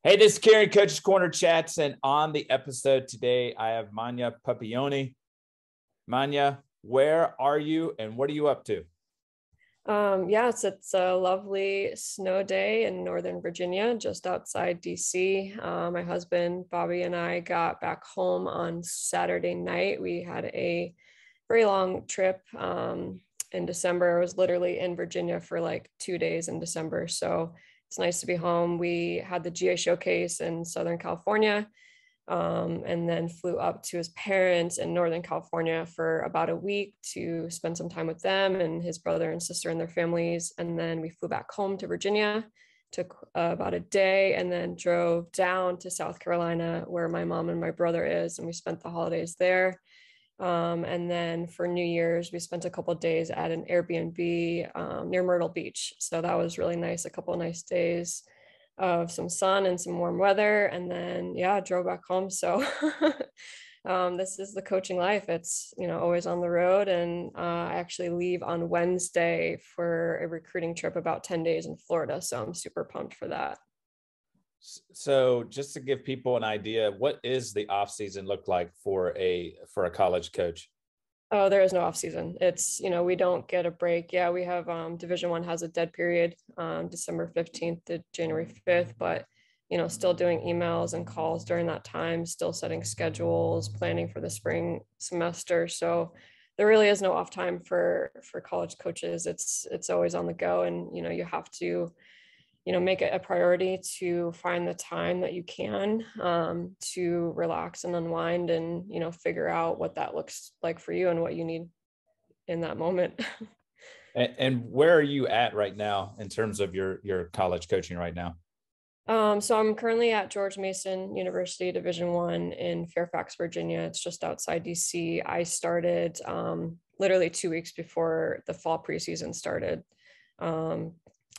Hey, this is Karen, Coach's Corner Chats, and on the episode today, I have Manya Puppione. Manya, where are you and what are you up to? Yes, it's a lovely snow day in Northern Virginia, just outside DC. My husband, Bobby, and I got back home on Saturday night. We had a very long trip in December. I was literally in Virginia for like 2 days in December. So it's nice to be home. We had the GA showcase in Southern California, and then flew up to his parents in Northern California for about a week to spend some time with them and his brother and sister and their families. And then we flew back home to Virginia, took about a day, and then drove down to South Carolina, where my mom and my brother is, and we spent the holidays there. And then for New Year's, we spent a couple of days at an Airbnb near Myrtle Beach. So that was really nice, a couple of nice days of some sun and some warm weather. And then, yeah, drove back home. So this is the coaching life. It's, always on the road. And I actually leave on Wednesday for a recruiting trip, about 10 days in Florida. So I'm super pumped for that. So, just to give people an idea, what is the off season look like for a college coach? Oh, there is no off season. It's, we don't get a break. Yeah, we have Division 1 has a dead period, December 15th to January 5th, but still doing emails and calls during that time, still setting schedules, planning for the spring semester. So there really is no off time for college coaches. It's always on the go, and you have to make it a priority to find the time that you can, to relax and unwind and, figure out what that looks like for you and what you need in that moment. And where are you at right now in terms of your college coaching right now? So I'm currently at George Mason University, Division 1 in Fairfax, Virginia. It's just outside DC. I started literally 2 weeks before the fall preseason started.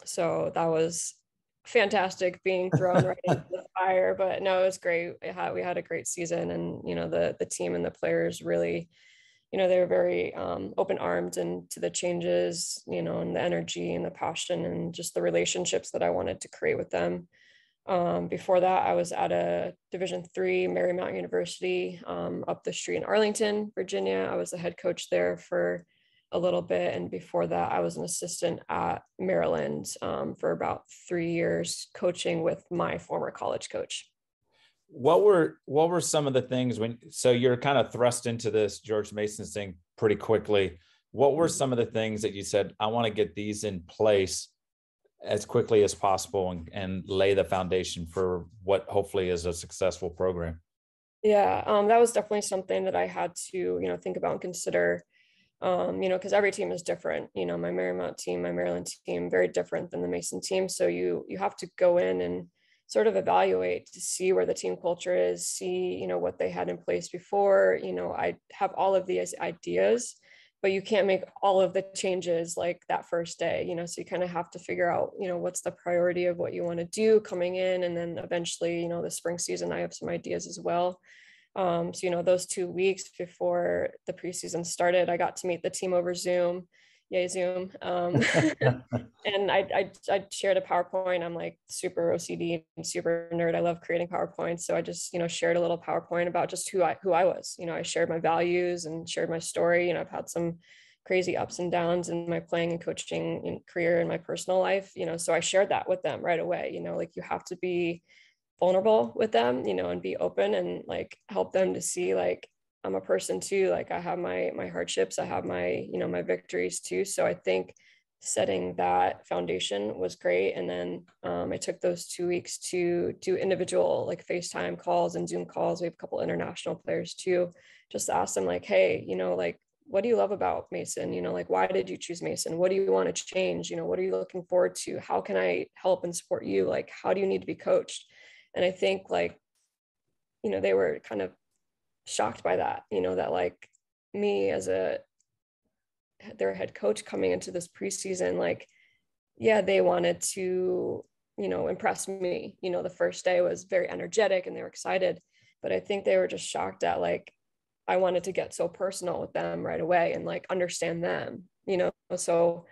So that was fantastic, being thrown right into the fire, but no, it was great. We had a great season, and the team and the players really, they were very open armed and to the changes, and the energy and the passion and just the relationships that I wanted to create with them. Before that, I was at a Division 3 Marymount University, up the street in Arlington, Virginia. I was the head coach there for a little bit, and before that, I was an assistant at Maryland, for about 3 years, coaching with my former college coach. What were some of the things so you're kind of thrust into this George Mason thing pretty quickly? What were some of the things that you said, I want to get these in place as quickly as possible and lay the foundation for what hopefully is a successful program? Yeah, that was definitely something that I had to, think about and consider, because every team is different. My Marymount team, my Maryland team, very different than the Mason team. So you have to go in and sort of evaluate to see where the team culture is, see, what they had in place before. I have all of these ideas, but you can't make all of the changes like that first day, so you kind of have to figure out, what's the priority of what you want to do coming in. And then eventually, the spring season, I have some ideas as well. So, those 2 weeks before the preseason started, I got to meet the team over Zoom. Yay, Zoom. And I shared a PowerPoint. I'm like super OCD and super nerd. I love creating PowerPoints. So I just, shared a little PowerPoint about just who I was. I shared my values and shared my story. I've had some crazy ups and downs in my playing and coaching career and my personal life, so I shared that with them right away. Like, you have to be vulnerable with them, and be open and like help them to see, like, I'm a person too. Like, I have my hardships, I have my, my victories too. So I think setting that foundation was great. And then I took those 2 weeks to do individual, like, FaceTime calls and Zoom calls. We have a couple international players too, just to ask them, like, hey, like, what do you love about Mason? Like, why did you choose Mason? What do you want to change? What are you looking forward to? How can I help and support you? Like, how do you need to be coached? And I think, like, they were kind of shocked by that, that, like, me as their head coach coming into this preseason, like, yeah, they wanted to, impress me. The first day was very energetic and they were excited, but I think they were just shocked at, like, I wanted to get so personal with them right away and, like, understand them. So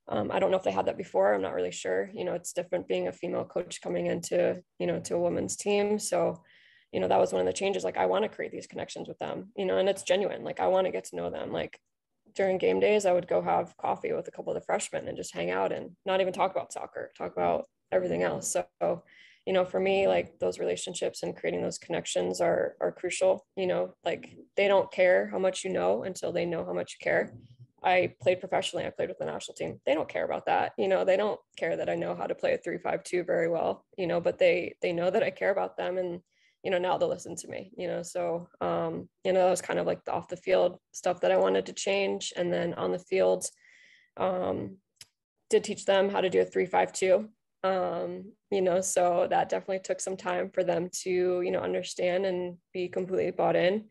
I don't know if they had that before. I'm not really sure. It's different being a female coach coming into, to a women's team. So, that was one of the changes. Like, I want to create these connections with them, and it's genuine. Like, I want to get to know them. Like, during game days, I would go have coffee with a couple of the freshmen and just hang out and not even talk about soccer, talk about everything else. So, for me, like, those relationships and creating those connections are crucial. Like, they don't care how much you know until they know how much you care. I played professionally. I played with the national team. They don't care about that. They don't care that I know how to play a 3-5-2 very well, but they know that I care about them, and, now they'll listen to me, so, that was kind of like the off the field stuff that I wanted to change. And then on the field, did teach them how to do a 3-5-2. So that definitely took some time for them to, understand and be completely bought in.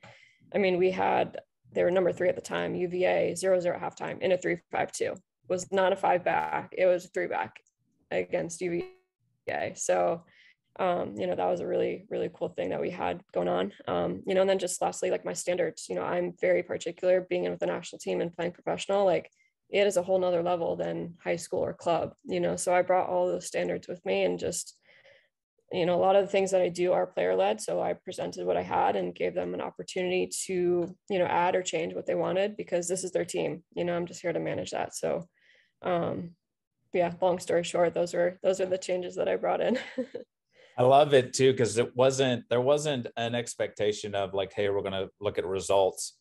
I mean, they were number 3 at the time, UVA, 0-0 at halftime in a 3-5-2. Was not a 5-back. It was a 3-back against UVA. So, that was a really, really cool thing that we had going on. And then just lastly, like, my standards, I'm very particular being in with the national team and playing professional. Like, it is a whole nother level than high school or club, so I brought all those standards with me, and just, a lot of the things that I do are player led. So I presented what I had and gave them an opportunity to, add or change what they wanted, because this is their team. I'm just here to manage that. So, yeah, long story short, those are the changes that I brought in. I love it too, because there wasn't an expectation of like, hey, we're going to look at results.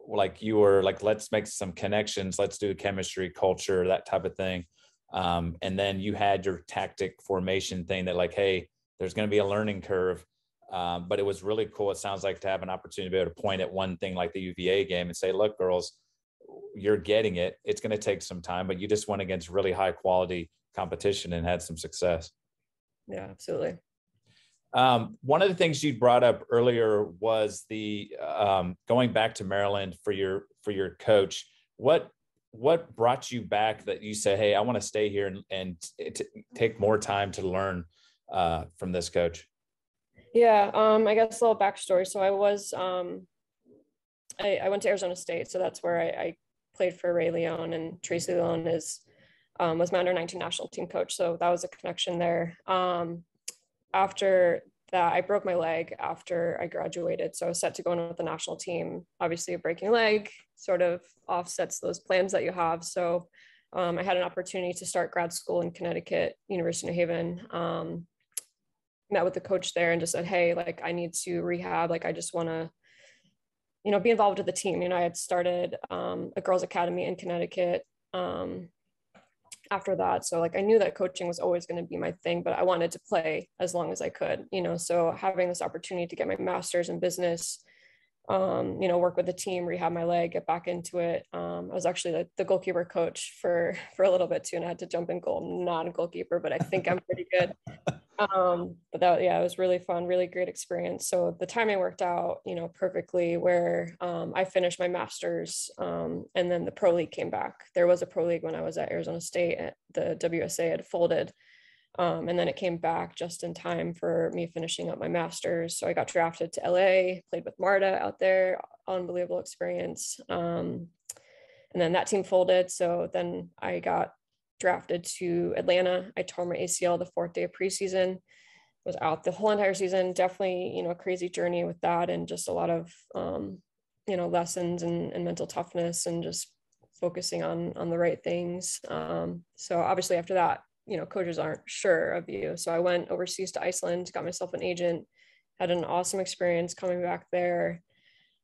Like, you were like, let's make some connections, let's do chemistry, culture, that type of thing. And then you had your tactic formation thing that, like, hey, there's going to be a learning curve. But it was really cool. It sounds like to have an opportunity to be able to point at one thing like the UVA game and say, look, girls, you're getting it. It's going to take some time, but you just went against really high quality competition and had some success. Yeah, absolutely. One of the things you brought up earlier was the going back to Maryland for your coach. What brought you back that you said, hey, I want to stay here and take more time to learn from this coach? Yeah, I guess a little backstory. So I was I went to Arizona State, so that's where I played for Ray Leon, and Tracy Leon was my under 19 national team coach. So that was a connection there. After that, I broke my leg after I graduated. So I was set to go in with the national team. Obviously, a breaking leg sort of offsets those plans that you have. So I had an opportunity to start grad school in Connecticut, University of New Haven. Met with the coach there and just said, hey, like, I need to rehab. Like, I just want to, be involved with the team. I had started a girls' academy in Connecticut after that. So, like, I knew that coaching was always going to be my thing, but I wanted to play as long as I could, so having this opportunity to get my master's in business, work with the team, rehab my leg, get back into it. I was actually the goalkeeper coach for a little bit too, and I had to jump in goal. I'm not a goalkeeper, but I think I'm pretty good. But that, yeah, it was really fun, really great experience. So the timing worked out, perfectly, where I finished my master's, and then the pro league came back. There was a pro league when I was at Arizona State. The WSA had folded, and then it came back just in time for me finishing up my master's. So I got drafted to LA, played with Marta out there, unbelievable experience. And then that team folded. So then I got drafted to Atlanta. I tore my ACL the 4th day of preseason, was out the whole entire season. Definitely, a crazy journey with that, and just a lot of, lessons and mental toughness, and just focusing on the right things. So obviously after that, coaches aren't sure of you. So I went overseas to Iceland, got myself an agent, had an awesome experience coming back there.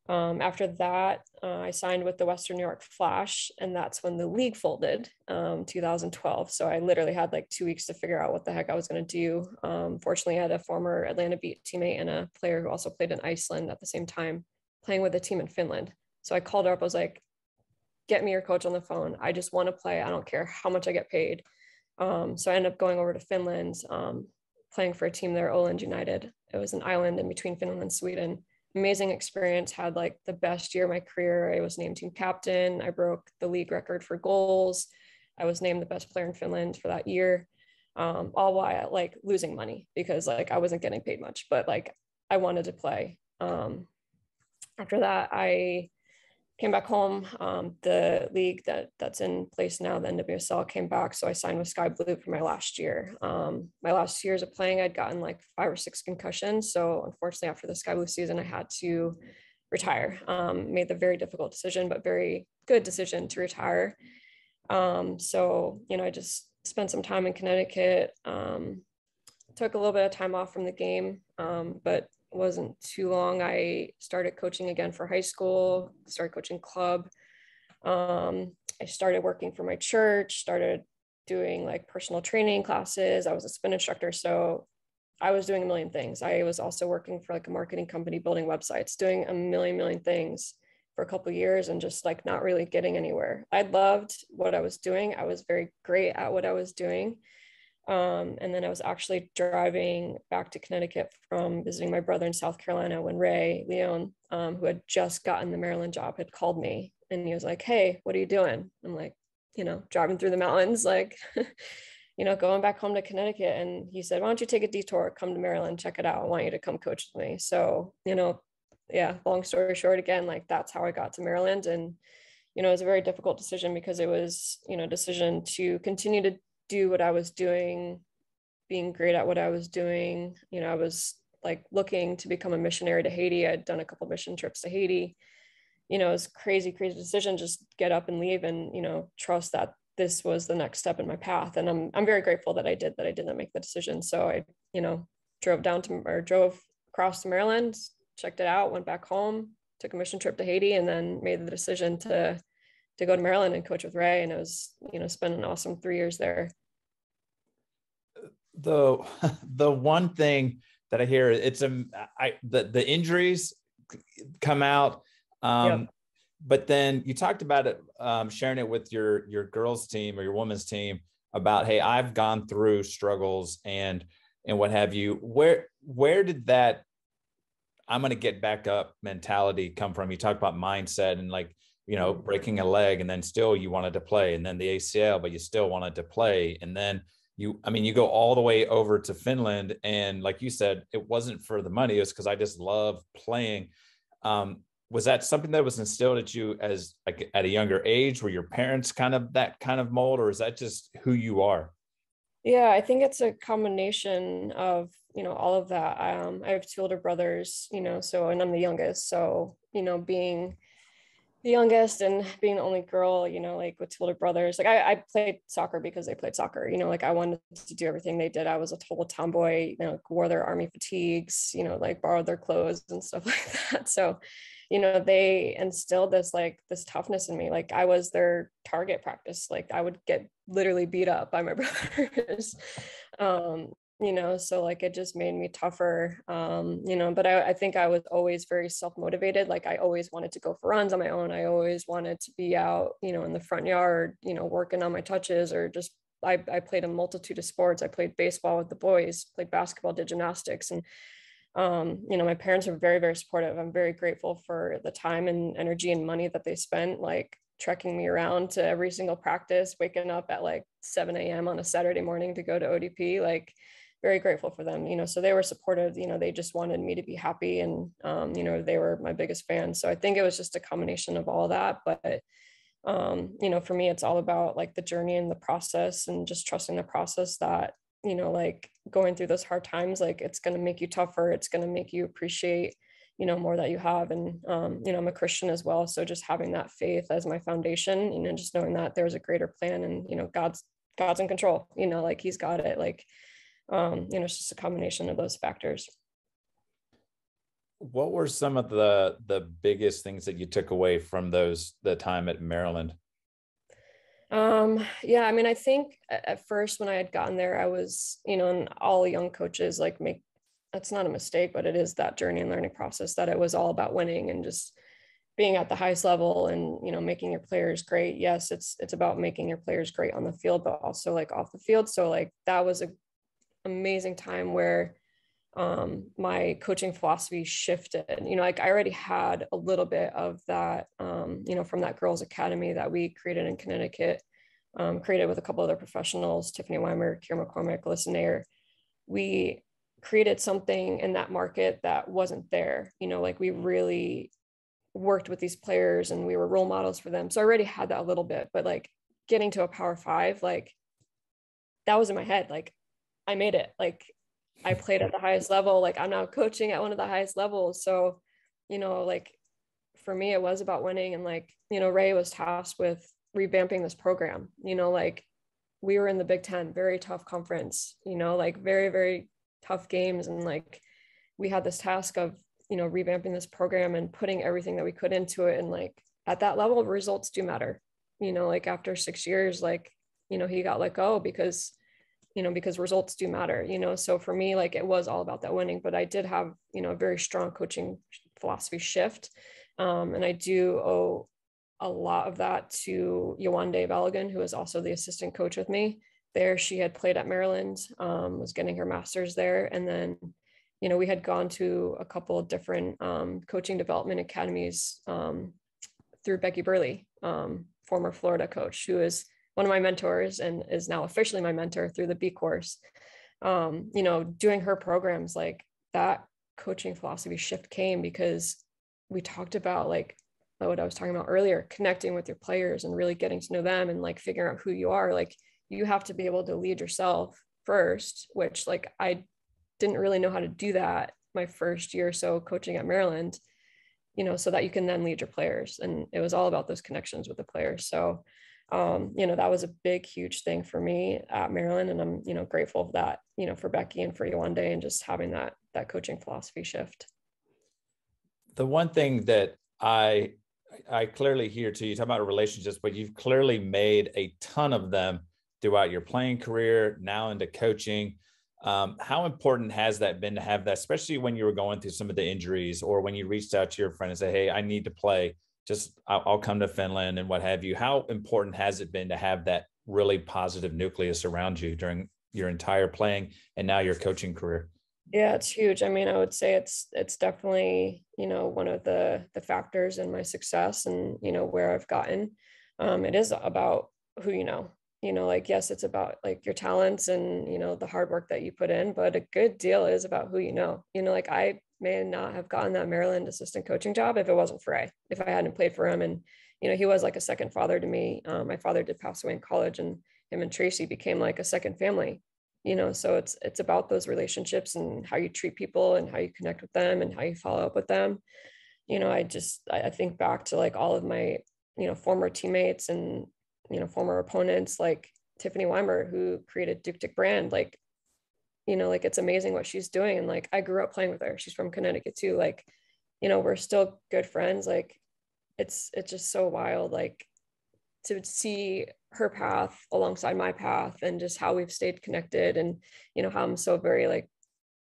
After that, I signed with the Western New York Flash, and that's when the league folded, 2012. So I literally had like 2 weeks to figure out what the heck I was going to do. Fortunately, I had a former Atlanta Beat teammate and a player who also played in Iceland at the same time, playing with a team in Finland. So I called her up. I was like, get me your coach on the phone. I just want to play. I don't care how much I get paid. So I ended up going over to Finland, playing for a team there, Åland United. It was an island in between Finland and Sweden. Amazing experience, had like the best year of my career. I was named team captain. I broke the league record for goals. I was named the best player in Finland for that year, all while like losing money, because like I wasn't getting paid much, but like I wanted to play. After that, I came back home. The league that's in place now, the NWSL, came back. So I signed with Sky Blue for my last year. My last years of playing, I'd gotten like 5 or 6 concussions. So unfortunately, after the Sky Blue season, I had to retire. Made the very difficult decision, but very good decision to retire. So, I just spent some time in Connecticut, took a little bit of time off from the game, but wasn't too long. I started coaching again for high school, started coaching club. I started working for my church, started doing like personal training classes. I was a spin instructor. So I was doing a million things. I was also working for like a marketing company, building websites, doing a million things for a couple of years and just like not really getting anywhere. I loved what I was doing. I was very great at what I was doing. And then I was actually driving back to Connecticut from visiting my brother in South Carolina when Ray Leon, who had just gotten the Maryland job, had called me and he was like, "Hey, what are you doing?" I'm like, driving through the mountains, like, going back home to Connecticut. And he said, "Why don't you take a detour, come to Maryland, check it out. I want you to come coach with me." So, yeah, long story short, again, like that's how I got to Maryland. And, it was a very difficult decision because it was, a decision to continue to do what I was doing, being great at what I was doing. I was like looking to become a missionary to Haiti. I'd done a couple of mission trips to Haiti. It was crazy decision, just get up and leave and, trust that this was the next step in my path. And I'm very grateful that I did not make the decision. So I, drove across to Maryland, checked it out, went back home, took a mission trip to Haiti, and then made the decision to go to Maryland and coach with Ray. And it was, spent an awesome 3 years there. The one thing that I hear, the injuries come out. Yep. But then you talked about it, sharing it with your girls team or your women's team about, hey, I've gone through struggles and what have you. Where did that I'm going to get back up mentality come from? You talk about mindset and like, breaking a leg and then still you wanted to play, and then the ACL, but you still wanted to play. And then you go all the way over to Finland. And like you said, it wasn't for the money. It was because I just love playing. Was that something that was instilled at you as like at a younger age? Were your parents kind of that kind of mold, or is that just who you are? Yeah, I think it's a combination of, all of that. I have 2 older brothers, so, and I'm the youngest. So, being the youngest and being the only girl, like with 2 older brothers, like I played soccer because they played soccer, like I wanted to do everything they did. I was a total tomboy, wore their army fatigues, like borrowed their clothes and stuff like that. So, they instilled this toughness in me. Like I was their target practice. Like I would get literally beat up by my brothers. So like it just made me tougher. But I think I was always very self-motivated. Like I always wanted to go for runs on my own. I always wanted to be out, in the front yard, working on my touches, or just I played a multitude of sports. I played baseball with the boys, played basketball, did gymnastics. And my parents are very, very supportive. I'm very grateful for the time and energy and money that they spent, like trekking me around to every single practice, waking up at like 7 a.m. on a Saturday morning to go to ODP. Like very grateful for them, so they were supportive, they just wanted me to be happy. And, they were my biggest fans. So I think it was just a combination of all that. But, for me, it's all about like the journey and the process, and just trusting the process that, like going through those hard times, like it's going to make you tougher. It's going to make you appreciate, more that you have. And, I'm a Christian as well. So just having that faith as my foundation, just knowing that there's a greater plan and, God's in control, like he's got it. Like, it's just a combination of those factors. What were some of the biggest things that you took away from the time at Maryland? Yeah, I think at first when I had gotten there, I was, and all young coaches like that's not a mistake, but it is that journey and learning process, that it was all about winning and just being at the highest level and, making your players great. Yes, it's about making your players great on the field, but also like off the field. So like that was a amazing time where my coaching philosophy shifted. Like I already had a little bit of that, from that girls academy that we created in Connecticut, created with a couple other professionals, Tiffany Weimer, Kira McCormick, Alyssa Nair. We created something in that market that wasn't there. Like we really worked with these players and we were role models for them. So I already had that a little bit, but like getting to a Power 5, like that was in my head. Like I made it. Like I played at the highest level. Like I'm now coaching at one of the highest levels. So, like for me, it was about winning. And like, Ray was tasked with revamping this program, like we were in the Big Ten, very tough conference, like very, very tough games. And like, we had this task of, revamping this program and putting everything that we could into it. And like, at that level, results do matter, like after 6 years, like, he got let go because results do matter, so for me, like it was all about that winning, but I did have, a very strong coaching philosophy shift. And I do owe a lot of that to Yewande Balogun, who is also the assistant coach with me there. She had played at Maryland, was getting her master's there. And then, we had gone to a couple of different coaching development academies through Becky Burley, former Florida coach, who is one of my mentors and is now officially my mentor through the B course. Doing her programs, like that coaching philosophy shift came because we talked about like what I was talking about earlier, connecting with your players and really getting to know them and like figuring out who you are. Like you have to be able to lead yourself first, which like I didn't really know how to do that my first year or so coaching at Maryland, so that you can then lead your players. And it was all about those connections with the players. So that was a big, huge thing for me at Maryland. And I'm, grateful for that, for Becky and for Yewande and just having that coaching philosophy shift. The one thing that I clearly hear too, you talk about relationships, but you've clearly made a ton of them throughout your playing career, now into coaching. How important has that been to have that, especially when you were going through some of the injuries or when you reached out to your friend and say, hey, I need to play, just I'll come to Finland and what have you. How important has it been to have that really positive nucleus around you during your entire playing and now your coaching career? Yeah, it's huge. I mean, I would say it's definitely, one of the factors in my success and, where I've gotten. It is about who like, yes, it's about like your talents and, the hard work that you put in, but a good deal is about who, like I may not have gotten that Maryland assistant coaching job if it wasn't for Ray, if I hadn't played for him. And, he was like a second father to me. My father did pass away in college and him and Tracy became like a second family, so it's about those relationships and how you treat people and how you connect with them and how you follow up with them. I think back to like all of my, former teammates and, former opponents, like Tiffany Weimer, who created Duke Dick brand, like, like it's amazing what she's doing. And like, I grew up playing with her. She's from Connecticut too. Like, we're still good friends. Like it's just so wild, like to see her path alongside my path and just how we've stayed connected and, how I'm so very like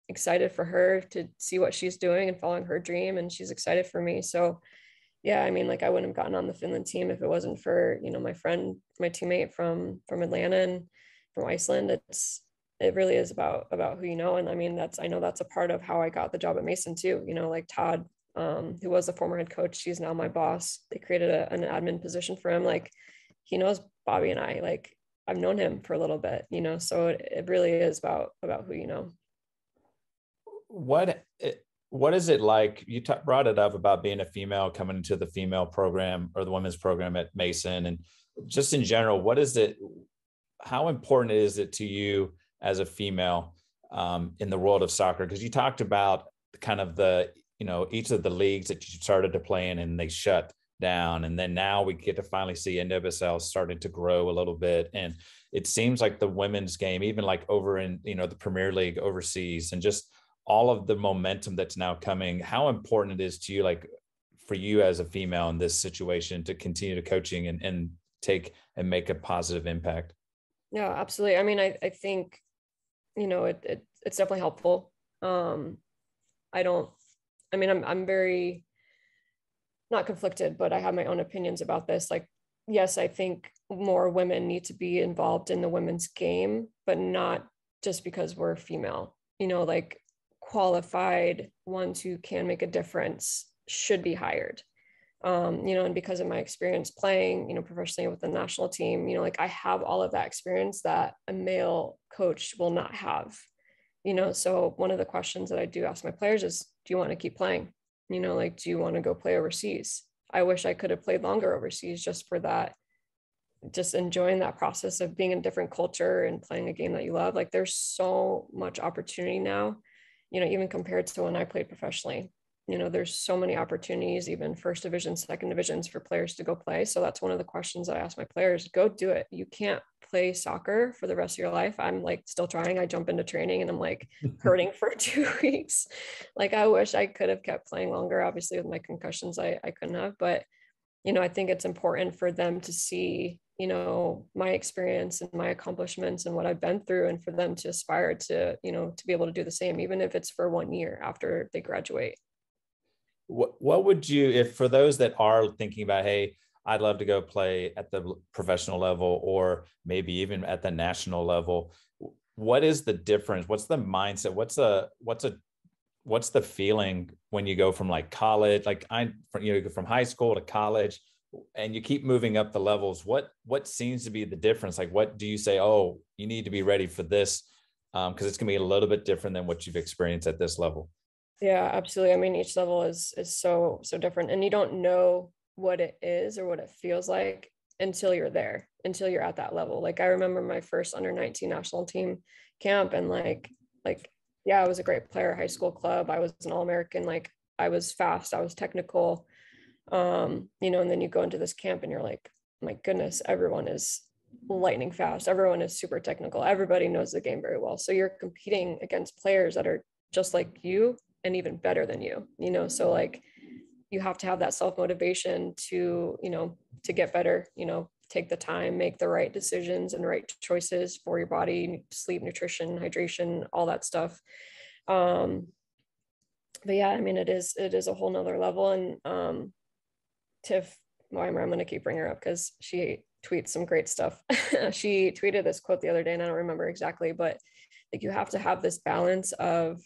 excited for her to see what she's doing and following her dream. And she's excited for me. So yeah, I mean, like I wouldn't have gotten on the Finland team if it wasn't for, my friend, my teammate from Atlanta and from Iceland. It really is about who you know. And I mean, I know that's a part of how I got the job at Mason too, like Todd, who was the former head coach, she's now my boss. They created an admin position for him. Like he knows Bobby and I, like I've known him for a little bit, so it really is about who you know. What is it like? You brought it up about being a female coming into the female program or the women's program at Mason, and just in general, what is it? How important is it to you as a female in the world of soccer? Because you talked about kind of the, each of the leagues that you started to play in and they shut down. And then now we get to finally see NWSL starting to grow a little bit. And it seems like the women's game, even like over in, the Premier League overseas and just all of the momentum that's now coming, how important it is to you, like for you as a female in this situation to continue to coaching and take and make a positive impact? Yeah, absolutely. I mean, I think, it's definitely helpful. I'm very not conflicted, but I have my own opinions about this. Like, yes, I think more women need to be involved in the women's game, but not just because we're female, like qualified ones who can make a difference should be hired. And because of my experience playing, professionally with the national team, like I have all of that experience that a male coach will not have, so one of the questions that I do ask my players is, do you want to keep playing? Like, do you want to go play overseas? I wish I could have played longer overseas just for that, just enjoying that process of being in a different culture and playing a game that you love. Like there's so much opportunity now, even compared to when I played professionally. There's so many opportunities, even first division, second divisions, for players to go play. So that's one of the questions I ask my players: go do it. You can't play soccer for the rest of your life. I'm like still trying. I jump into training and I'm like hurting for 2 weeks. Like I wish I could have kept playing longer. Obviously with my concussions, I couldn't have, but I think it's important for them to see, my experience and my accomplishments and what I've been through, and for them to aspire to, to be able to do the same, even if it's for 1 year after they graduate. What would you, if for those that are thinking about, hey, I'd love to go play at the professional level or maybe even at the national level, what is the difference? What's the mindset? What's the feeling when you go from like college, from high school to college, and you keep moving up the levels? What seems to be the difference? Like, what do you say, oh, you need to be ready for this? Because it's going to be a little bit different than what you've experienced at this level. Yeah, absolutely. I mean, each level is so different, and you don't know what it is or what it feels like until you're there, until you're at that level. Like I remember my first under 19 national team camp, and like yeah, I was a great player, high school club. I was an All-American. Like I was fast, I was technical. And then you go into this camp and you're like, my goodness, everyone is lightning fast. Everyone is super technical. Everybody knows the game very well. So you're competing against players that are just like you and even better than so like you have to have that self-motivation to to get better, take the time, make the right decisions and right choices for your body, sleep, nutrition, hydration, all that stuff. But yeah, I mean, it is a whole nother level. And Tiff Weimer, I'm going to keep bringing her up because she tweets some great stuff. She tweeted this quote the other day and I don't remember exactly, but like you have to have this balance of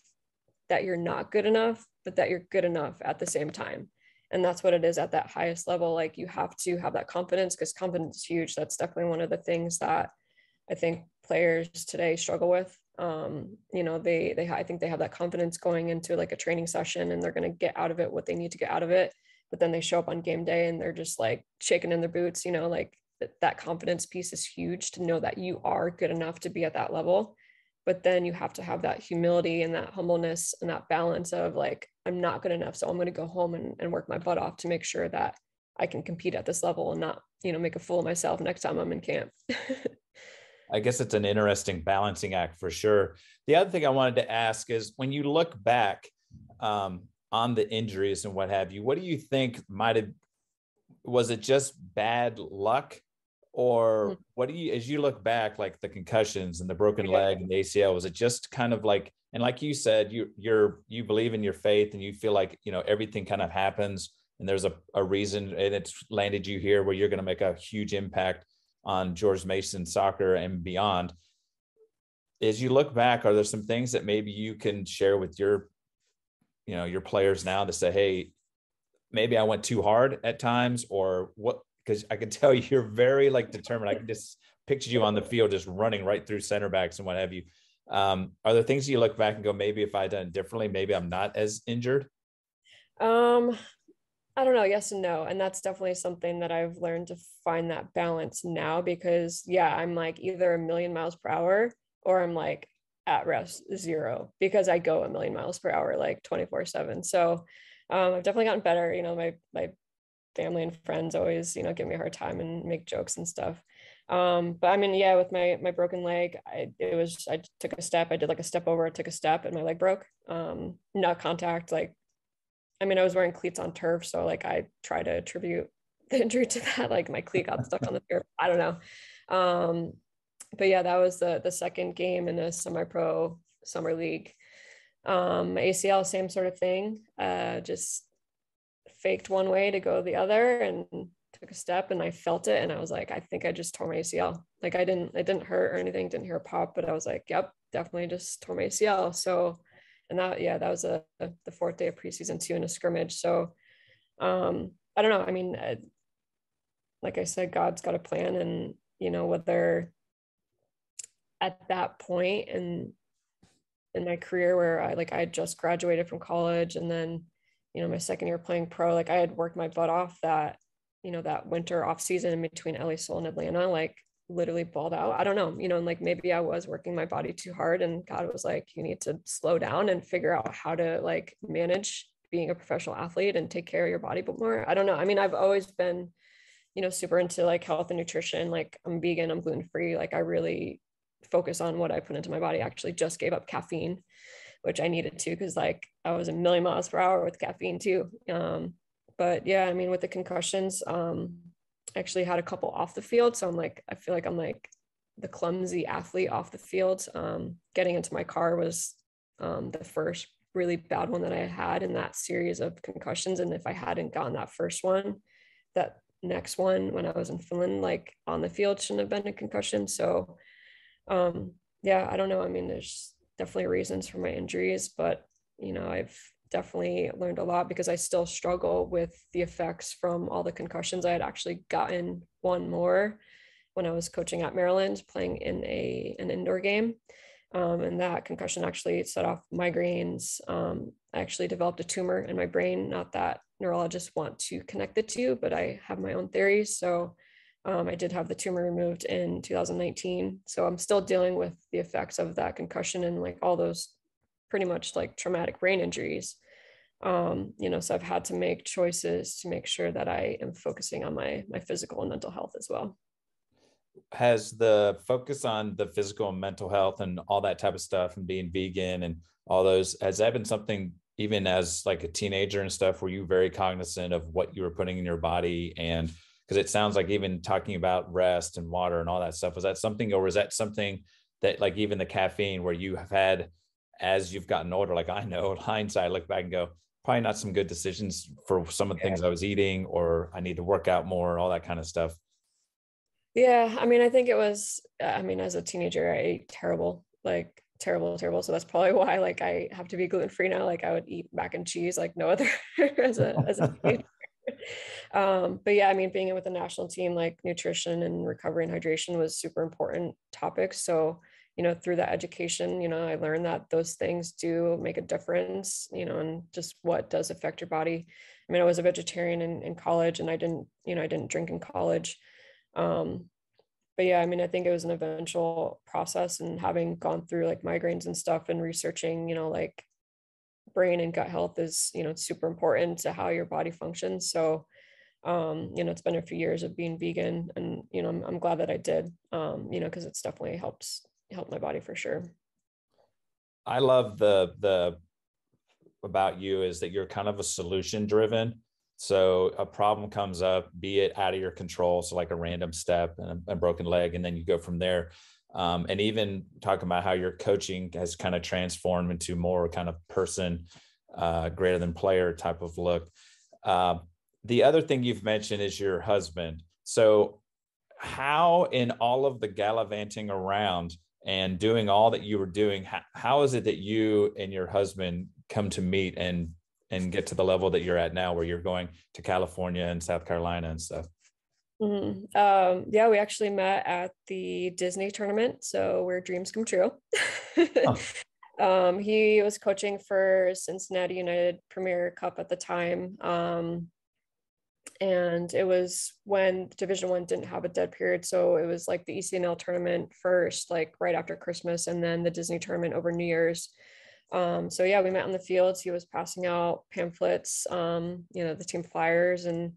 that you're not good enough, but that you're good enough at the same time. And that's what it is at that highest level. Like you have to have that confidence, because confidence is huge. That's definitely one of the things that I think players today struggle with. I think they have that confidence going into like a training session and they're going to get out of it what they need to get out of it. But then they show up on game day and they're just like shaking in their boots, like that confidence piece is huge, to know that you are good enough to be at that level. But then you have to have that humility and that humbleness and that balance of like, I'm not good enough, so I'm going to go home and work my butt off to make sure that I can compete at this level and not, make a fool of myself next time I'm in camp. I guess it's an interesting balancing act for sure. The other thing I wanted to ask is, when you look back on the injuries and what have you, what do you think was it just bad luck? Or what do you, as you look back, like the concussions and the broken leg and the ACL, was it just kind of like, and like you said, you believe in your faith and you feel like, everything kind of happens and there's a reason, and it's landed you here where you're going to make a huge impact on George Mason soccer and beyond. As you look back, are there some things that maybe you can share with your players now to say, hey, maybe I went too hard at times, or what? Because I can tell you're very like determined. I can just picture you on the field, just running right through center backs and what have you. Are there things you look back and go, maybe if I had done it differently, maybe I'm not as injured? I don't know. Yes and no. And that's definitely something that I've learned to find that balance now, because yeah, I'm like either a million miles per hour or I'm like at rest 0, because I go a million miles per hour, like 24/7. So I've definitely gotten better. My family and friends always, give me a hard time and make jokes and stuff. But I mean, yeah, with my broken leg, I took a step, I did like a step over, I took a step and my leg broke. Not contact, like, I mean, I was wearing cleats on turf, so like I try to attribute the injury to that. Like my cleat got stuck on the turf. I don't know. But yeah, that was the second game in the semi-pro summer league. ACL, same sort of thing. Just faked one way to go the other and took a step and I felt it and I was like, I think I just tore my ACL. Like it didn't hurt or anything, didn't hear a pop, but I was like, yep, definitely just tore my ACL. So, and that was the 4th day of preseason too, in a scrimmage. So I don't know. I mean, like I said, God's got a plan, and whether at that point in my career where I just graduated from college and then my second year playing pro, like I had worked my butt off that, that winter off season in between LA Soul and Atlanta, like literally balled out. I don't know, and like maybe I was working my body too hard, and God was like, you need to slow down and figure out how to like manage being a professional athlete and take care of your body but more. I don't know. I mean, I've always been, super into like health and nutrition. Like I'm vegan, I'm gluten-free. Like I really focus on what I put into my body. I actually just gave up caffeine, which I needed to, because like I was a million miles per hour with caffeine too. But yeah, I mean, with the concussions, I actually had a couple off the field. So I feel like I'm like the clumsy athlete off the field. Getting into my car was the first really bad one that I had in that series of concussions. And if I hadn't gotten that first one, that next one when I was in Finland, like on the field, shouldn't have been a concussion. So yeah, I don't know. I mean, there's definitely reasons for my injuries, but I've definitely learned a lot, because I still struggle with the effects from all the concussions. I had actually gotten one more when I was coaching at Maryland, playing in an indoor game. And that concussion actually set off migraines. I actually developed a tumor in my brain, not that neurologists want to connect the two, but I have my own theories. So I did have the tumor removed in 2019. So I'm still dealing with the effects of that concussion and like all those pretty much like traumatic brain injuries. So I've had to make choices to make sure that I am focusing on my physical and mental health as well. Has the focus on the physical and mental health and all that type of stuff and being vegan and all those, has that been something even as like a teenager and stuff, were you very cognizant of what you were putting in your body? And because it sounds like even talking about rest and water and all that stuff, was that something, or was that something that like even the caffeine where you have had as you've gotten older? Like I know in hindsight, I look back and go, probably not some good decisions for some of the things I was eating, or I need to work out more, all that kind of stuff. Yeah, I mean, I think it was, I mean, as a teenager, I ate terrible, like terrible, terrible. So that's probably why, like, I have to be gluten-free now. Like, I would eat mac and cheese like no other as a teenager. But yeah, I mean, being in with the national team, like nutrition and recovery and hydration was super important topics. So, through that education, I learned that those things do make a difference, and just what does affect your body. I mean, I was a vegetarian in college, and I didn't drink in college. Um, but yeah, I mean, I think it was an eventual process, and having gone through like migraines and stuff and researching, like brain and gut health is, it's super important to how your body functions. So, it's been a few years of being vegan, and, I'm glad that I did, because it's definitely helped my body for sure. I love the about you is that you're kind of a solution driven. So a problem comes up, be it out of your control, so like a random step and a broken leg, and then you go from there. And even talking about how your coaching has kind of transformed into more kind of person, greater than player type of look. The other thing you've mentioned is your husband. So how in all of the gallivanting around and doing all that you were doing, how is it that you and your husband come to meet and get to the level that you're at now, where you're going to California and South Carolina and stuff? Mm-hmm. Yeah, we actually met at the Disney tournament, so where dreams come true. Oh. He was coaching for Cincinnati United Premier Cup at the time. And it was when Division One didn't have a dead period. So it was like the ECNL tournament first, like right after Christmas, and then the Disney tournament over New Year's. So yeah, we met on the fields. He was passing out pamphlets, the team flyers, and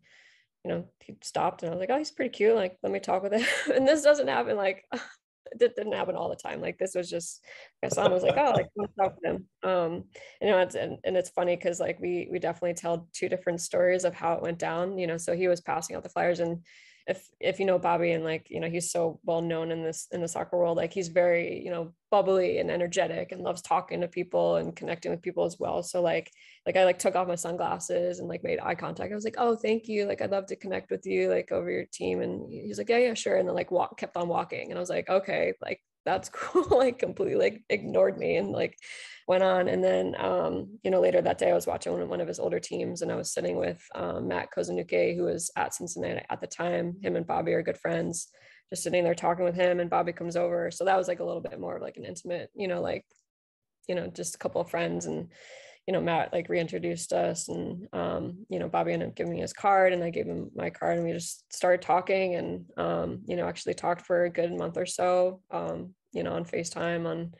he stopped, and I was like, oh, he's pretty cute. Like, let me talk with him. And this doesn't happen like it didn't happen all the time. Like this was just, my son was like, oh, like let's talk with him. It's funny because like we definitely tell two different stories of how it went down. So he was passing out the flyers, and if Bobby, and like he's so well known in the soccer world, like he's very bubbly and energetic and loves talking to people and connecting with people as well. So like I like took off my sunglasses and like made eye contact. I was like, oh, thank you, like I'd love to connect with you like over your team. And he's like, yeah, sure. And then like kept on walking, and I was like, okay, like that's cool. Like completely like ignored me and like went on. And then later that day I was watching one of his older teams, and I was sitting with Matt Kozanuke, who was at Cincinnati at the time. Him and Bobby are good friends, just sitting there talking with him, and Bobby comes over. So that was like a little bit more of like an intimate, just a couple of friends. And Matt like reintroduced us, and Bobby ended up giving me his card, and I gave him my card, and we just started talking, and actually talked for a good month or so, on FaceTime, on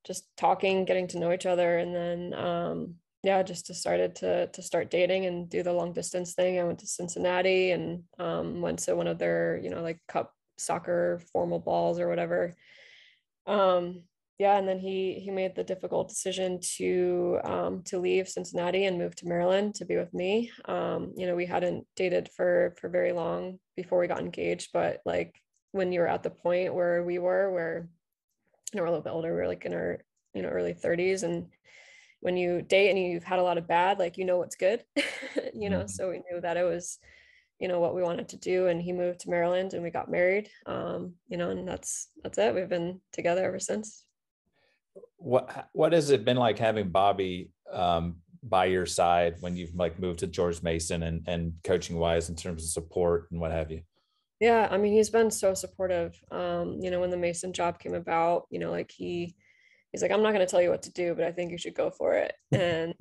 just talking, getting to know each other, and then just decided to start dating and do the long distance thing. I went to Cincinnati and went to one of their like cup soccer formal balls or whatever. And then he made the difficult decision to leave Cincinnati and move to Maryland to be with me. We hadn't dated for very long before we got engaged, but like when you were at the point where we were, where we're a little bit older, we're like in our early 30s, and when you date and you've had a lot of bad, like what's good. So we knew that it was what we wanted to do, and he moved to Maryland and we got married, and that's it. We've been together ever since. What has it been like having Bobby by your side when you've like moved to George Mason and coaching wise in terms of support and what have you? Yeah, I mean, he's been so supportive. When the Mason job came about, like he's like, I'm not going to tell you what to do, but I think you should go for it. And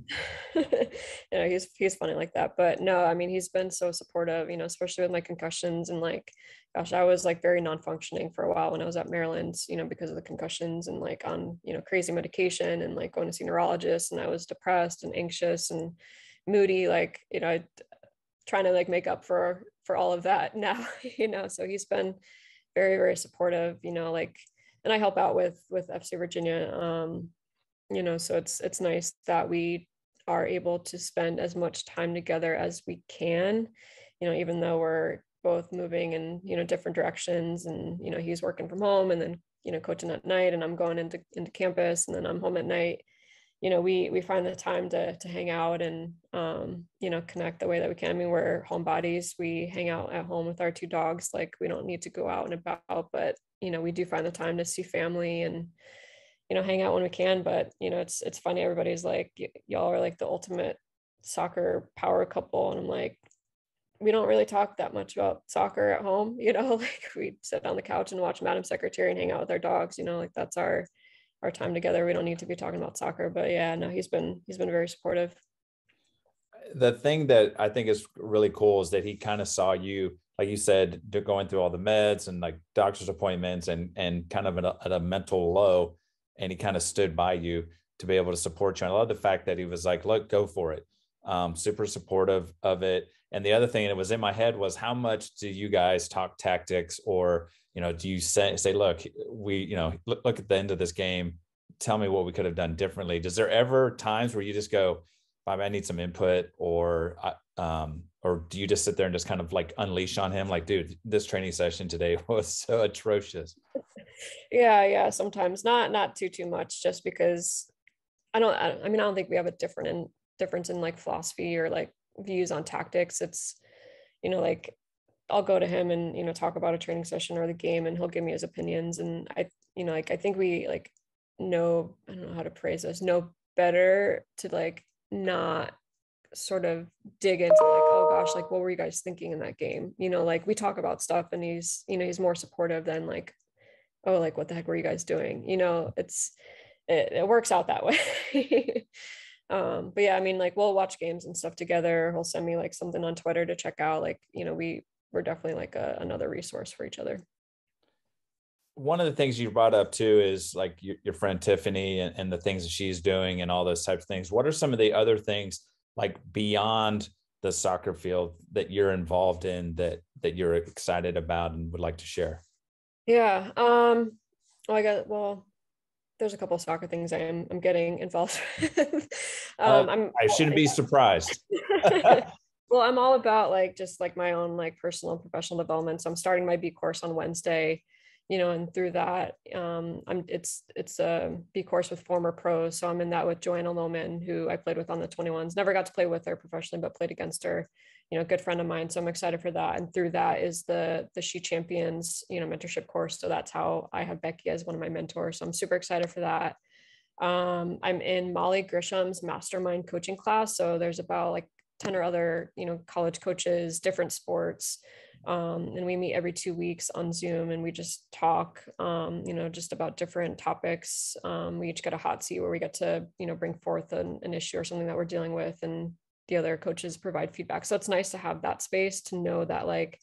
he's funny like that. But no, I mean, he's been so supportive, especially with my concussions, and like, gosh, I was like very non-functioning for a while when I was at Maryland, because of the concussions, and like on crazy medication, and like going to see neurologists, and I was depressed and anxious and moody, like trying to like make up for all of that now. So he's been very, very supportive, like, and I help out with FC Virginia, so it's nice that we are able to spend as much time together as we can, even though we're both moving in different directions, and he's working from home, and then coaching at night, and I'm going into campus, and then I'm home at night. We find the time to hang out and connect the way that we can. I mean, we're homebodies. We hang out at home with our two dogs. Like, we don't need to go out and about, but we do find the time to see family and hang out when we can. But it's funny, everybody's like, y'all are like the ultimate soccer power couple, and I'm like, we don't really talk that much about soccer at home. Like, we sit on the couch and watch Madam Secretary and hang out with our dogs. Like, that's our time together. We don't need to be talking about soccer. But yeah, no, he's been very supportive. The thing that I think is really cool is that he kind of saw you, like you said, going through all the meds and like doctor's appointments and kind of at a mental low, and he kind of stood by you to be able to support you. And I love the fact that he was like, look, go for it. Super supportive of it. And the other thing that was in my head was, how much do you guys talk tactics, or do you say look, we look at the end of this game, tell me what we could have done differently? Does there ever times where you just go, Bobby, I need some input, or do you just sit there and just kind of like unleash on him, like, dude, this training session today was so atrocious? Yeah, sometimes, not too much, just because I don't think we have a difference in like philosophy or like views on tactics. It's like, I'll go to him and talk about a training session or the game, and he'll give me his opinions, and I think we like know, I don't know how to praise this, know better to like not sort of dig into like, oh gosh, like what were you guys thinking in that game? Like, we talk about stuff, and he's more supportive than like, oh, like what the heck were you guys doing? It works out that way. But yeah, I mean, like, we'll watch games and stuff together. He'll send me like something on Twitter to check out. Like, we're definitely like another resource for each other. One of the things you brought up too is like your friend Tiffany and the things that she's doing and all those types of things. What are some of the other things, like beyond the soccer field, that you're involved in that you're excited about and would like to share? Yeah. Well, there's a couple of soccer things I'm getting involved with. I shouldn't be surprised. Well, I'm all about like just like my own like personal and professional development. So I'm starting my B course on Wednesday, and through that, it's a B course with former pros. So I'm in that with Joanna Lohman, who I played with on the 21s. Never got to play with her professionally, but played against her. A good friend of mine. So I'm excited for that. And through that is the She Champions, mentorship course. So that's how I have Becky as one of my mentors. So I'm super excited for that. I'm in Molly Grisham's mastermind coaching class. So there's about like 10 or other, college coaches, different sports, And we meet every 2 weeks on Zoom, and we just talk, just about different topics. We each get a hot seat where we get to, bring forth an issue or something that we're dealing with, and the other coaches provide feedback. So it's nice to have that space to know that, like,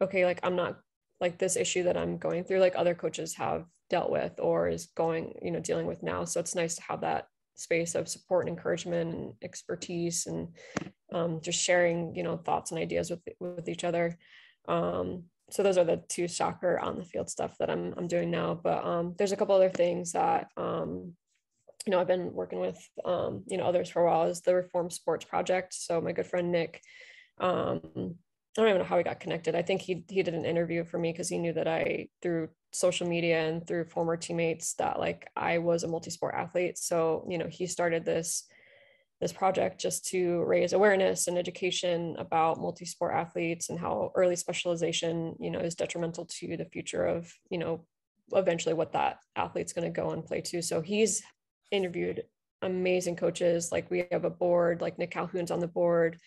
okay, like I'm not, like, this issue that I'm going through, like other coaches have dealt with or is going, dealing with now. So it's nice to have that space of support and encouragement and expertise, and just sharing, thoughts and ideas with each other. So those are the two soccer on the field stuff that I'm doing now. But there's a couple other things that I've been working with others for a while, is the Reform Sports Project. So my good friend Nick, I don't even know how we got connected. I think he did an interview for me because he knew that I, through social media and through former teammates, that like I was a multi-sport athlete. So, he started this project just to raise awareness and education about multi-sport athletes and how early specialization, is detrimental to the future of, eventually what that athlete's going to go and play to. So he's interviewed amazing coaches. Like we have a board, like Nick Calhoun's on the board.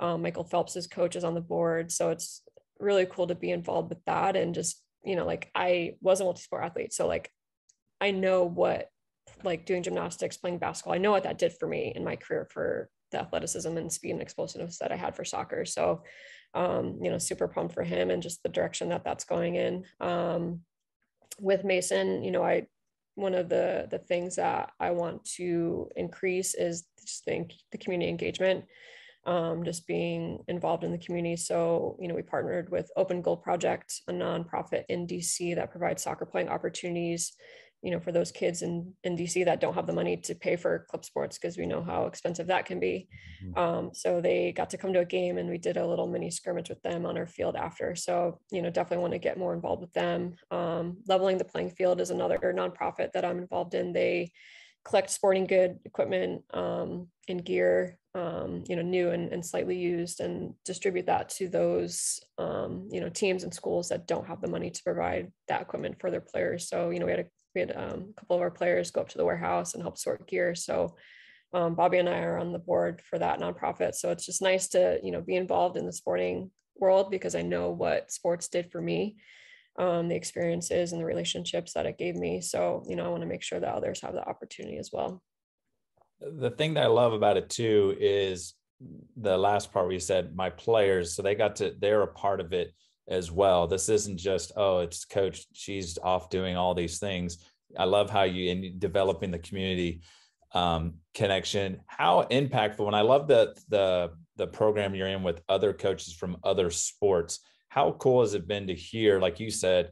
Michael Phelps's coach is on the board. So it's really cool to be involved with that. And just, like I was a multi-sport athlete. So like, I know what, like doing gymnastics, playing basketball, I know what that did for me in my career for the athleticism and speed and explosiveness that I had for soccer. So, super pumped for him and just the direction that that's going in. With Mason, one of the things that I want to increase is just the community engagement, just being involved in the community. So, we partnered with Open Goal Project, a nonprofit in DC that provides soccer playing opportunities, for those kids in DC that don't have the money to pay for club sports, because we know how expensive that can be. So they got to come to a game, and we did a little mini scrimmage with them on our field after. So, definitely want to get more involved with them. Leveling the Playing Field is another nonprofit that I'm involved in. They collect sporting good equipment and gear, new and slightly used, and distribute that to those, teams and schools that don't have the money to provide that equipment for their players. So, we had a couple of our players go up to the warehouse and help sort gear. So Bobby and I are on the board for that nonprofit. So it's just nice to, be involved in the sporting world, because I know what sports did for me, the experiences and the relationships that it gave me. So, I want to make sure that others have the opportunity as well. The thing that I love about it too is the last part where you said my players, so they're a part of it as well. This isn't just, oh, it's coach, she's off doing all these things. I love how in developing the community connection, how impactful. And I love the program you're in with other coaches from other sports. How cool has it been to hear, like you said,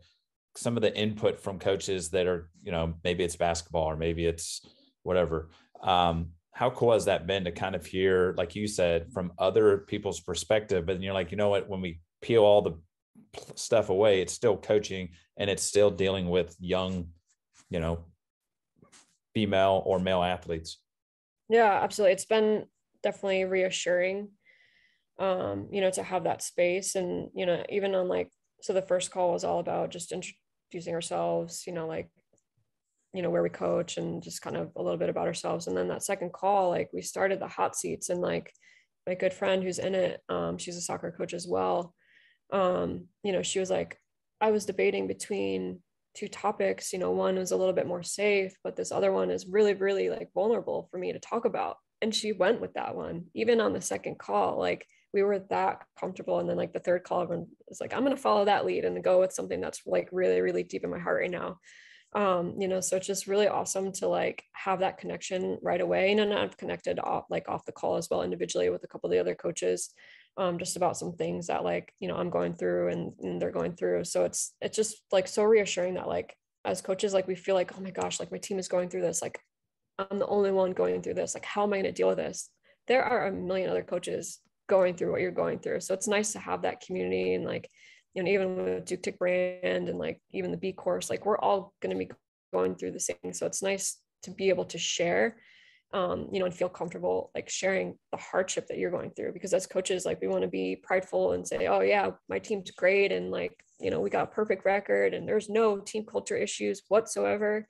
some of the input from coaches that are, maybe it's basketball or maybe it's whatever. How cool has that been to kind of hear, like you said, from other people's perspective? But you're like, you know what, when we peel all the stuff away, it's still coaching and it's still dealing with young, female or male athletes. Yeah, absolutely. It's been definitely reassuring, to have that space. And, even on so the first call was all about just introducing ourselves, where we coach and just kind of a little bit about ourselves. And then that second call, we started the hot seats, and my good friend who's in it, she's a soccer coach as well. She was like, I was debating between two topics, one was a little bit more safe, but this other one is really, really vulnerable for me to talk about. And she went with that one, even on the second call, we were that comfortable. And then the third call, everyone was like, I'm going to follow that lead and go with something that's really, really deep in my heart right now. So it's just really awesome to have that connection right away. And I've connected off the call as well, individually with a couple of the other coaches, just about some things that I'm going through and they're going through. So it's just so reassuring that as coaches, we feel like, oh my gosh, my team is going through this. I'm the only one going through this. How am I going to deal with this? There are a million other coaches going through what you're going through. So it's nice to have that community. And even with Duke Tick brand and even the B course, we're all going to be going through the same. So it's nice to be able to share, and feel comfortable sharing the hardship that you're going through, because as coaches, we want to be prideful and say, oh yeah, my team's great. And we got a perfect record and there's no team culture issues whatsoever.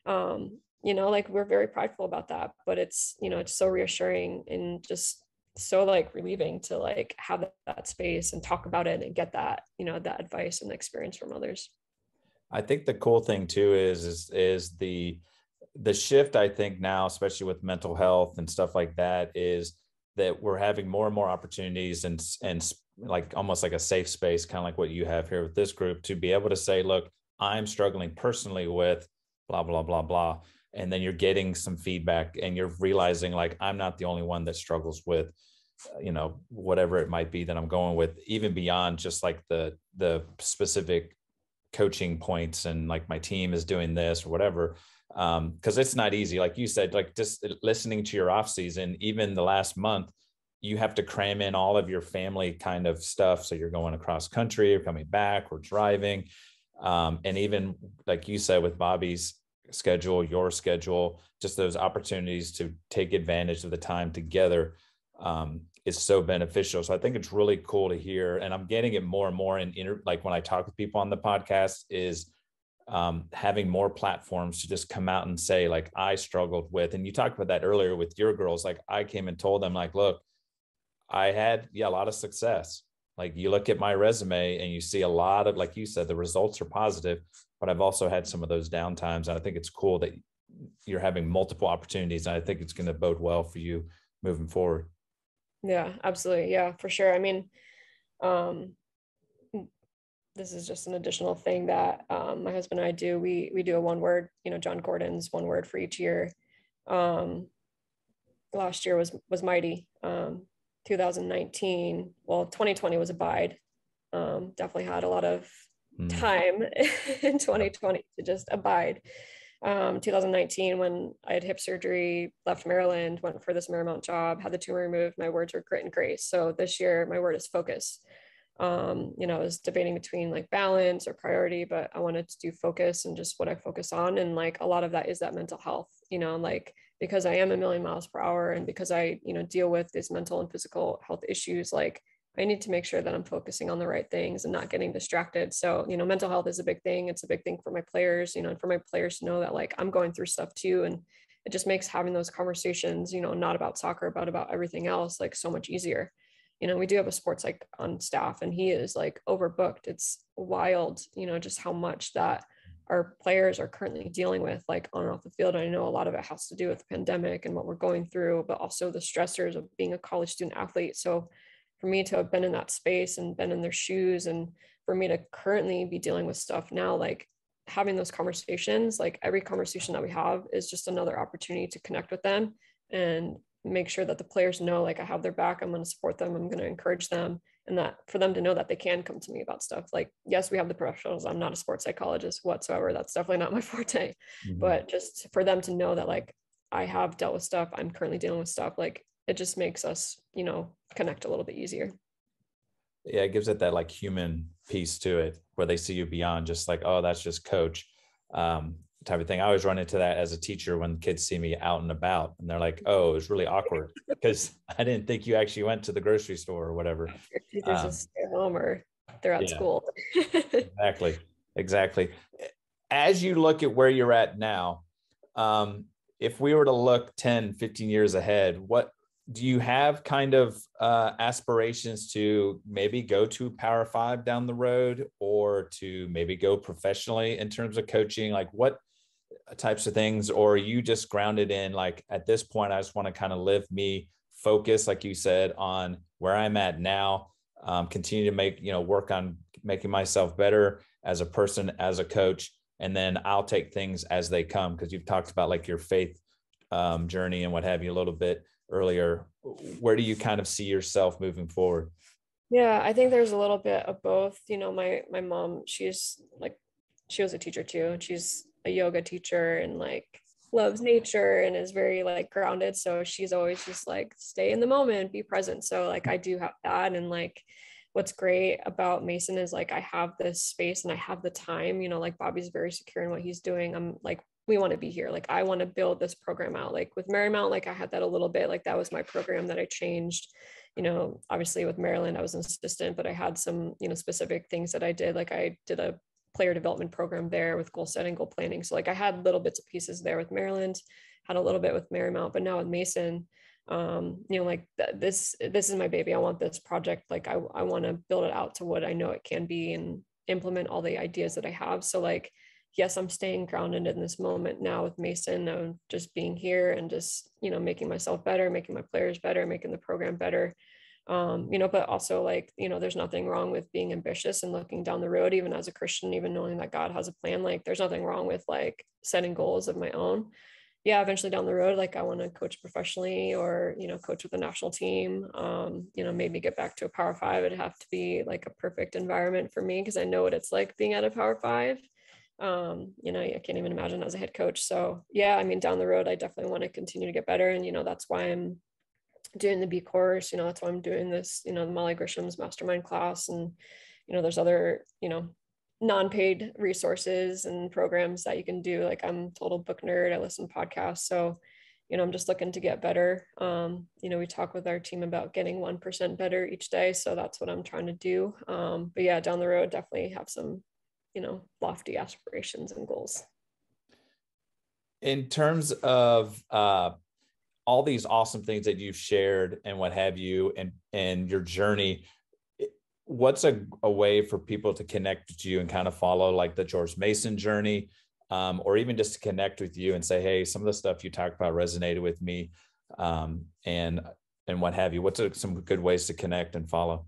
We're very prideful about that, but it's, it's so reassuring and just so like relieving to like have that space and talk about it and get that, that advice and experience from others. I think the cool thing too is the shift, I think now, especially with mental health and stuff like that, is that we're having more and more opportunities and like almost like a safe space, kind of like what you have here with this group, to be able to say, look, I'm struggling personally with blah, blah, blah, blah. And then you're getting some feedback and you're realizing like, I'm not the only one that struggles with, whatever it might be that I'm going with, even beyond just like the specific coaching points and like my team is doing this or whatever. Because it's not easy, like you said, like just listening to your off season, even the last month, you have to cram in all of your family kind of stuff. So you're going across country, you're coming back, we're driving. And even like you said, with Bobby's schedule, your schedule, just those opportunities to take advantage of the time together is so beneficial. So I think it's really cool to hear, and I'm getting it more and more like when I talk with people on the podcast, is having more platforms to just come out and say, like, I struggled with, and you talked about that earlier with your girls. Like I came and told them, like, look, I had a lot of success. Like you look at my resume and you see a lot of, like you said, the results are positive, but I've also had some of those downtimes. And I think it's cool that you're having multiple opportunities. And I think it's going to bode well for you moving forward. Yeah, absolutely. Yeah, for sure. I mean, this is just an additional thing that my husband and I do. We do a one word, John Gordon's one word for each year. Last year was mighty. 2019, well, 2020 was abide. Definitely had a lot of time in 2020 to just abide. 2019, when I had hip surgery, left Maryland, went for this Marymount job, had the tumor removed, my words were grit and grace. So this year, my word is focus. I was debating between like balance or priority, but I wanted to do focus and just what I focus on. And like a lot of that is that mental health, like because I am a million miles per hour and because I, deal with these mental and physical health issues, like I need to make sure that I'm focusing on the right things and not getting distracted. So, mental health is a big thing. It's a big thing for my players, and for my players to know that like I'm going through stuff too. And it just makes having those conversations, not about soccer, but about everything else, like so much easier. We do have a sports psych on staff and he is like overbooked. It's wild, just how much that our players are currently dealing with like on and off the field. And I know a lot of it has to do with the pandemic and what we're going through, but also the stressors of being a college student athlete. So for me to have been in that space and been in their shoes, and for me to currently be dealing with stuff now, like having those conversations, like every conversation that we have is just another opportunity to connect with them and make sure that the players know like I have their back, I'm going to support them, I'm going to encourage them, and that for them to know that they can come to me about stuff. Like, yes, we have the professionals, I'm not a sports psychologist whatsoever, that's definitely not my forte, but just for them to know that like I have dealt with stuff, I'm currently dealing with stuff, like it just makes us connect a little bit easier. Yeah, it gives it that like human piece to it where they see you beyond just like, oh, that's just coach type of thing. I always run into that as a teacher when kids see me out and about and they're like, oh, it was really awkward because I didn't think you actually went to the grocery store or whatever. Your teachers just stay home or they're at school. Exactly. As you look at where you're at now, if we were to look 10, 15 years ahead, what do you have kind of aspirations to maybe go to Power 5 down the road or to maybe go professionally in terms of coaching? Like what types of things, or are you just grounded in like at this point, I just want to kind of live me focus, like you said, on where I'm at now, continue to make, work on making myself better as a person, as a coach, and then I'll take things as they come. Cause you've talked about like your faith journey and what have you a little bit earlier. Where do you kind of see yourself moving forward? Yeah, I think there's a little bit of both. My mom, she was a teacher too, and she's a yoga teacher and like loves nature and is very like grounded. So she's always just like stay in the moment, be present. So like I do have that. And like what's great about Mason is like I have this space and I have the time, like Bobby's very secure in what he's doing. I'm like, we want to be here. Like I want to build this program out. Like with Marymount, like I had that a little bit, like that was my program that I changed. Obviously with Maryland, I was an assistant, but I had some, specific things that I did. Like I did a player development program there with goal setting, goal planning. So like I had little bits of pieces there with Maryland, had a little bit with Marymount, but now with Mason, like this is my baby. I want this project. Like I want to build it out to what I know it can be and implement all the ideas that I have. So like, yes, I'm staying grounded in this moment now with Mason of just being here and just, making myself better, making my players better, making the program better. But also like, there's nothing wrong with being ambitious and looking down the road, even as a Christian, even knowing that God has a plan. Like there's nothing wrong with like setting goals of my own. Yeah, eventually down the road, like I want to coach professionally or, coach with the national team, maybe get back to a Power Five. It'd have to be like a perfect environment for me because I know what it's like being at a Power Five. I can't even imagine as a head coach. So yeah, I mean, down the road, I definitely want to continue to get better. And, that's why I'm doing the B course, that's why I'm doing this, the Molly Grisham's mastermind class. And, there's other, non-paid resources and programs that you can do. Like I'm a total book nerd. I listen to podcasts. So, I'm just looking to get better. We talk with our team about getting 1% better each day. So that's what I'm trying to do. But yeah, down the road, definitely have some, lofty aspirations and goals. In terms of all these awesome things that you've shared and what have you, and your journey, what's a way for people to connect with you and kind of follow like the George Mason journey, or even just to connect with you and say, hey, some of the stuff you talked about resonated with me, and what have you? What's some good ways to connect and follow?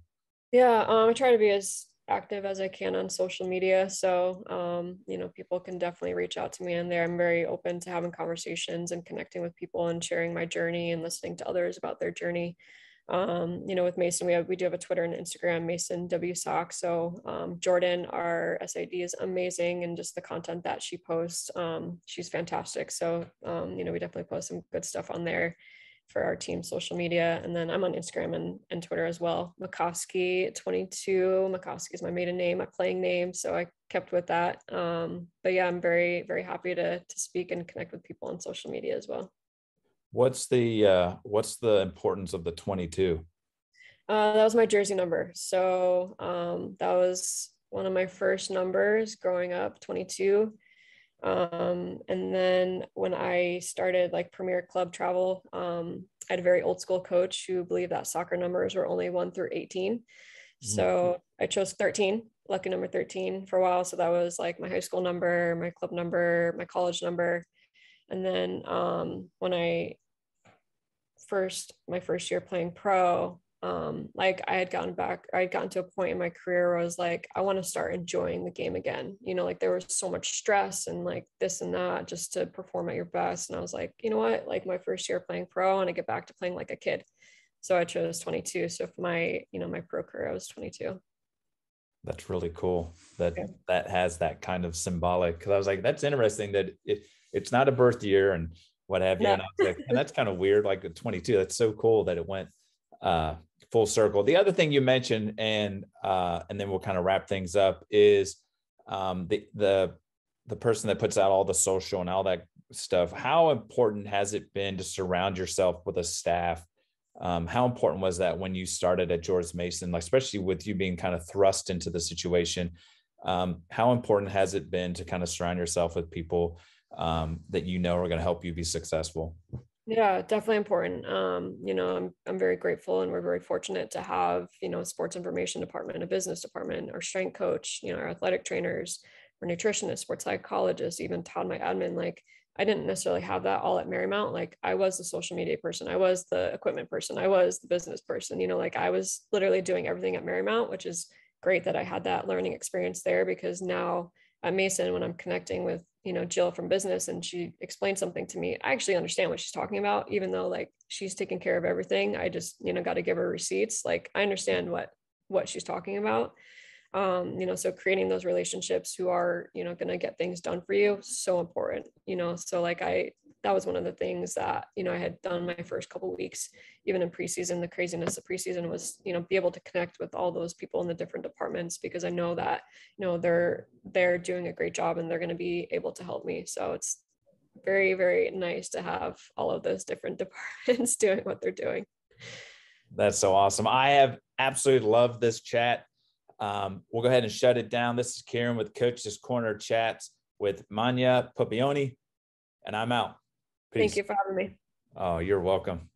Yeah, I try to be as active as I can on social media. So, people can definitely reach out to me in there. I'm very open to having conversations and connecting with people and sharing my journey and listening to others about their journey. With Mason, we do have a Twitter and Instagram, Mason W Sock. So Jordan, our SID, is amazing, and just the content that she posts, she's fantastic. So we definitely post some good stuff on there for our team social media. And then I'm on Instagram and Twitter as well. Makoski22. Makoski is my maiden name, my playing name. So I kept with that. But yeah, I'm very, very happy to speak and connect with people on social media as well. What's the importance of the 22? That was my jersey number. So that was one of my first numbers growing up, 22. And then when I started like Premier Club travel, I had a very old school coach who believed that soccer numbers were only 1 through 18. So I chose 13, lucky number 13 for a while. So that was like my high school number, my club number, my college number. And then when my first year playing pro, like I had gotten to a point in my career where I was like, I want to start enjoying the game again. Like there was so much stress and like this and that just to perform at your best. And I was like, you know what, like my first year playing pro, and I get back to playing like a kid. So I chose 22. So for my pro career, I was 22. That's really cool that has that kind of symbolic, because I was like, that's interesting that it's not a birth year and what have you. No. And I was like, and that's kind of weird, like a 22. That's so cool that it went full circle. The other thing you mentioned, and then we'll kind of wrap things up, is the person that puts out all the social and all that stuff. How important has it been to surround yourself with a staff? How important was that when you started at George Mason, like especially with you being kind of thrust into the situation? How important has it been to kind of surround yourself with people that are going to help you be successful? Yeah, definitely important. I'm very grateful, and we're very fortunate to have, a sports information department, a business department, our strength coach, our athletic trainers, our nutritionists, sports psychologists, even Todd, my admin. Like I didn't necessarily have that all at Marymount. Like I was the social media person, I was the equipment person, I was the business person, like I was literally doing everything at Marymount, which is great that I had that learning experience there, because now at Mason, when I'm connecting with, Jill from business and she explained something to me, I actually understand what she's talking about, even though like she's taking care of everything. I just, got to give her receipts. Like I understand what she's talking about. So creating those relationships who are, going to get things done for you, so important, so like that was one of the things that, I had done my first couple of weeks, even in preseason. The craziness of preseason was, be able to connect with all those people in the different departments, because I know that, they're doing a great job and they're going to be able to help me. So it's very, very nice to have all of those different departments doing what they're doing. That's so awesome. I have absolutely loved this chat. We'll go ahead and shut it down. This is Kieran with Coach's Corner Chats with Manya Puppione, and I'm out. Peace. Thank you for having me. Oh, you're welcome.